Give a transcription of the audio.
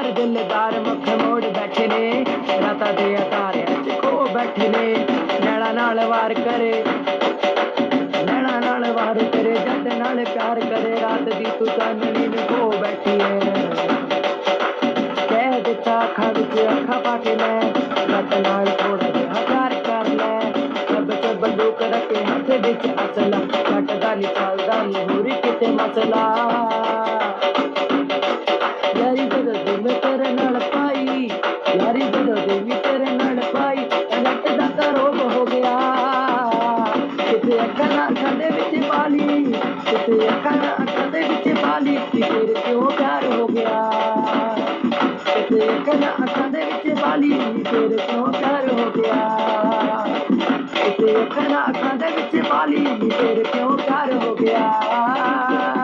यार दिलदार मुख मोड़ बैठे ने राता दे अतारिया च खो बैठे ने नैना नाल वार करे नैना नाल वार करे जट नाल प्यार करे रात दी तू चांदनी नूं खो बैठी है कह दिता अखां विच अखां पा के मैं रत नाल थोड़ा जिहा प्यार कर लै सब च बंदूक रखे हथ विच असला कटदा नी चलदा नी होर किते मसला यारी जदों दी मैं तेरे नाल पाई यारी जदों दी मैं तेरे नाल पाई रट दा करोब हो गया किते अखां ना अखां दे विच पाली किते अखां ना अखां दे विच पाली कि तेरे क्यों प्यार हो गया किते अखां ना अखां दे विच पाली तेरे क्यों प्यार हो गया किते अखां ना अखां दे विच पाली तेरे क्यों प्यार हो गया